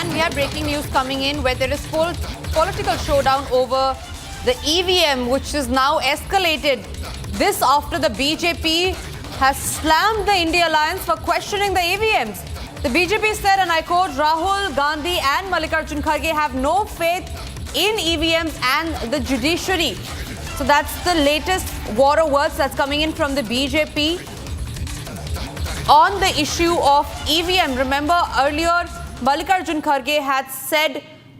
And we have breaking news coming in where there is political showdown over the EVM, which is now escalated. This after the BJP has slammed the India Alliance for questioning the EVMs. The BJP said, and I quote, Rahul Gandhi and Mallikarjun Kharge have no faith in EVMs and the judiciary. So that's the latest war of words that's coming in from the BJP on the issue of EVM. Remember earlier, Mallikarjun Kharge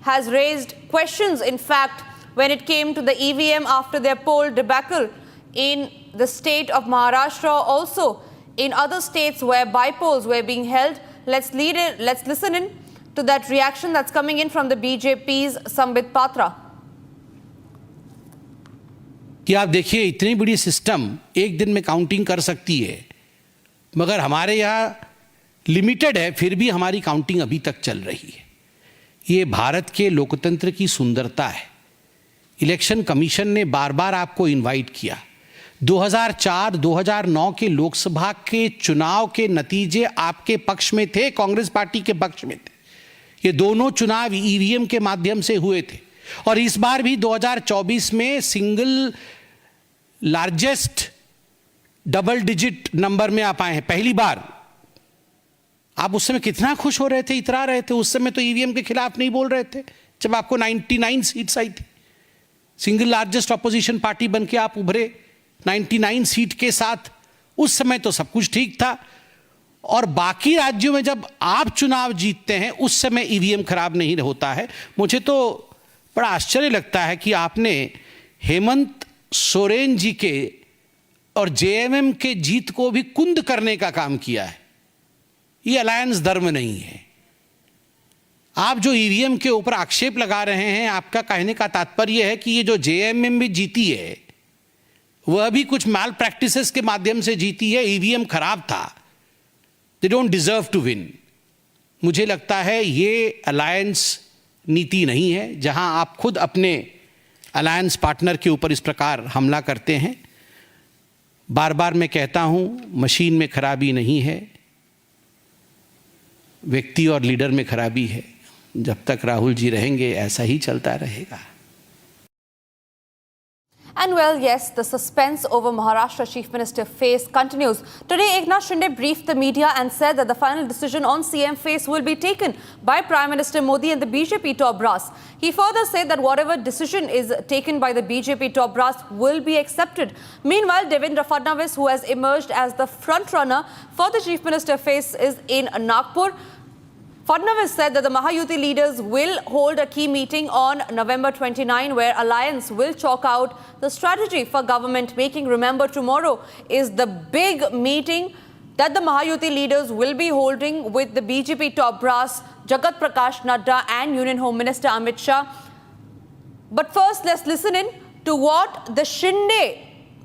has raised questions, in fact, when it came to the EVM after their poll debacle in the state of Maharashtra, also in other states where bypolls were being held. Let's listen in to that reaction that's coming in from the BJP's Sambit Patra. कि आप देखिए इतनी बड़ी system एक दिन में counting कर सकती है, मगर हमारे यहाँ लिमिटेड है, फिर भी हमारी काउंटिंग अभी तक चल रही है। ये भारत के लोकतंत्र की सुंदरता है। इलेक्शन कमीशन ने बार बार आपको इनवाइट किया। 2004-2009 के लोकसभा के चुनाव के नतीजे आपके पक्ष में थे, कांग्रेस पार्टी के पक्ष में थे। ये दोनों चुनाव ईवीएम के माध्यम से हुए थे और इस बार भी 2024 में single largest double digit number में आप आए हैं, पहली बार। आप उस समय कितना खुश हो रहे थे, इतरा रहे थे। उस समय तो ईवीएम के खिलाफ नहीं बोल रहे थे जब आपको 99 सीट्स आई थी। सिंगल लार्जेस्ट ऑपोजिशन पार्टी बन के आप उभरे 99 सीट के साथ। उस समय तो सब कुछ ठीक था। और बाकी राज्यों में जब आप चुनाव जीतते हैं उस समय ईवीएम खराब नहीं होता है। मुझे तो बड़ा आश्चर्य लगता है कि आपने हेमंत सोरेन जी के और जेएमएम के जीत को भी कुंद करने का काम किया है। ये अलायंस धर्म नहीं है। आप जो ईवीएम के ऊपर आक्षेप लगा रहे हैं, आपका कहने का तात्पर्य है कि ये जो जेएमएम भी जीती है वह भी कुछ माल प्रैक्टिसेस के माध्यम से जीती है, ईवीएम खराब था, they don't deserve to win. मुझे लगता है ये अलायंस नीति नहीं है, जहां आप खुद अपने अलायंस पार्टनर के ऊपर इस प्रकार हमला करते हैं। बार बार मैं कहता हूं, मशीन में खराबी नहीं है, व्यक्ति और लीडर में खराबी है। जब तक राहुल जी रहेंगे ऐसा ही चलता रहेगा। And well, yes, the suspense over Maharashtra Chief Minister face continues. Today, Eknath Shinde briefed the media and said that the final decision on CM face will be taken by Prime Minister Modi and the BJP top brass. He further said that whatever decision is taken by the BJP top brass will be accepted. Meanwhile, Devendra Fadnavis, who has emerged as the front runner for the Chief Minister face, is in Nagpur. Fadnavis said that the Mahayuti leaders will hold a key meeting on November 29 where Alliance will chalk out the strategy for government making. Remember, tomorrow is the big meeting that the Mahayuti leaders will be holding with the BJP top brass, Jagat Prakash Nadda and Union Home Minister Amit Shah. But first, let's listen in to what the Shinde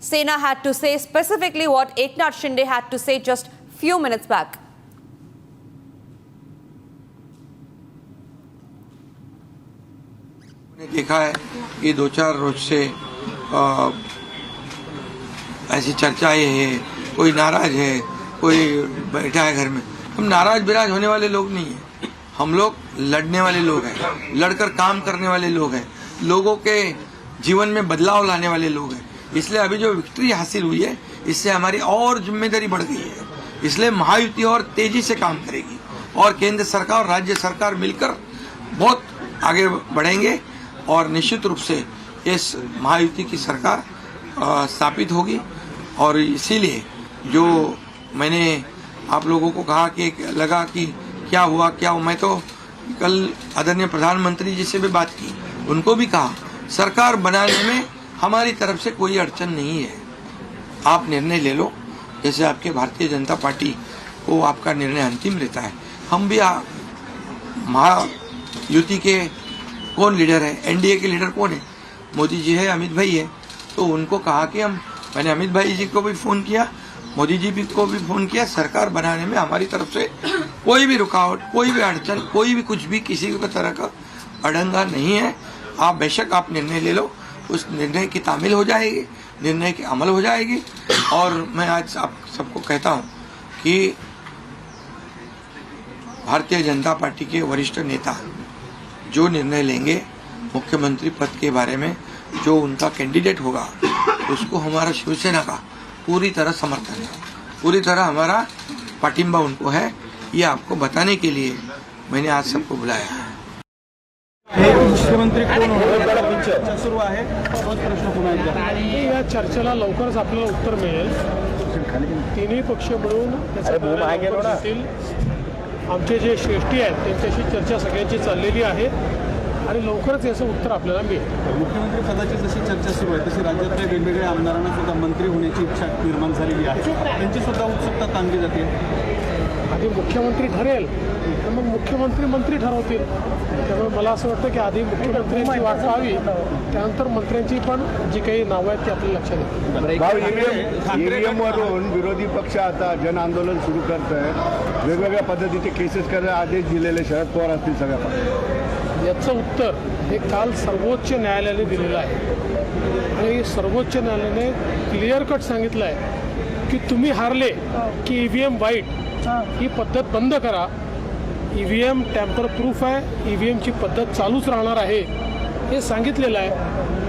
Sena had to say, specifically what Eknath Shinde had to say just few minutes back. देखा है कि 2-4 रोज से ऐसी चर्चाएं हैं, कोई नाराज है, कोई बैठा है घर में। हम नाराज बिराज होने वाले लोग नहीं हैं, हम लोग लड़ने वाले लोग हैं, लड़कर काम करने वाले लोग हैं, लोगों के जीवन में बदलाव लाने वाले लोग हैं। इसलिए अभी जो विक्ट्री हासिल हुई है, इससे हमारी और जिम्मेदारी बढ़ गई है। इसलिए महायुति और तेजी से काम करेगी और केंद्र सरकार और राज्य सरकार मिलकर बहुत आगे बढ़ेंगे और निश्चित रूप से इस महायुति की सरकार स्थापित होगी। और इसीलिए जो मैंने आप लोगों को कहा कि लगा कि क्या हुआ, मैं तो कल आदरणीय प्रधानमंत्री जी से भी बात की, उनको भी कहा सरकार बनाने में हमारी तरफ से कोई अड़चन नहीं है, आप निर्णय ले लो। जैसे आपके भारतीय जनता पार्टी को आपका निर्णय अंतिम रहता है, हम भी महायुति के कौन लीडर है, एनडीए के लीडर कौन है, मोदी जी है, अमित भाई है। तो उनको कहा कि मैंने अमित भाई जी को भी फ़ोन किया, मोदी जी को भी फ़ोन किया, सरकार बनाने में हमारी तरफ से कोई भी रुकावट, कोई भी अड़चन, कोई भी कुछ भी किसी भी तरह का अड़ंगा नहीं है। आप बेशक आप निर्णय ले लो, उस निर्णय की तामील हो जाएगी, निर्णय की अमल हो जाएगी। और मैं आज आप सबको कहता हूँ कि भारतीय जनता पार्टी के वरिष्ठ नेता जो निर्णय लेंगे मुख्यमंत्री पद के बारे में, जो उनका कैंडिडेट होगा, उसको हमारा शिवसेना का पूरी तरह समर्थन है, पूरी तरह हमारा पाटिंबा उनको है। ये आपको बताने के लिए मैंने आज सबको बुलाया है। मुख्यमंत्री कोण होणार चर्चा सुरू आहे, तोच प्रश्न पुन्हा एकदा या चर्चेला लवकरच आपल्याला उत्तर मिळेल. तिन्ही पक्ष मिळून त्याचं निर्णय घेतील. आमचे जे श्रेष्ठी आहेत त्यांच्याशी चर्चा सगळ्यांची चाललेली आहे आणि लवकरच याचं उत्तर आपल्याला मिळेल. मुख्यमंत्री पदाची जशी चर्चा सुरू आहे तशी राज्यातल्या वेगवेगळ्या आमदारांना सुद्धा मंत्री होण्याची इच्छा निर्माण झालेली आहे. त्यांची सुद्धा उत्सुकता ताणली जाते. आधी मुख्यमंत्री ठरेल तर मग मुख्यमंत्री मंत्री ठरवतील. त्यामुळे मला असं वाटतं की आधी मुख्यमंत्र्यांची वाट पाहावी, त्यानंतर मंत्र्यांची पण जी काही नावं आहेत ती आपल्या लक्षात येतील. ईव्हीएम वरून विरोधी पक्ष आता जन आंदोलन सुरू करत आहे. वेगवेगळ्या पद्धतीचे केसेस करायला आदेश दिलेले शरद पवार असतील सगळ्या पक्षांना. याचं उत्तर हे काल सर्वोच्च न्यायालयाने दिलेलं आहे आणि सर्वोच्च न्यायालयाने क्लिअर कट सांगितलं आहे की तुम्ही हारले की ईव्हीएम वाईट ही पद्धत बंद करा. ईव्हीएम टॅम्पर प्रूफ आहे, ईव्हीएमची पद्धत चालूच राहणार आहे हे सांगितलेलं आहे.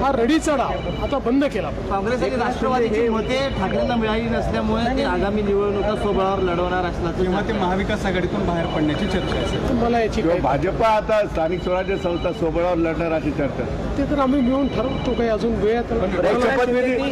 हा रडीचा डाव आता बंद केला. काँग्रेस आणि राष्ट्रवादीची मते ठाकरेंना मिळाली नसल्यामुळे ते आगामी निवडणुका स्वबळावर लढवणार असल्याचं किंवा ते महाविकास आघाडीतून बाहेर पडण्याची चर्चा आहे. तर मला याची किंवा काही- भाजपा आता स्थानिक स्वराज्य संस्था सोबळावर लढणार अशी चर्चा. ते तर आम्ही मिळून ठरवतो. काही अजून वेळ आहे तर शपथविधी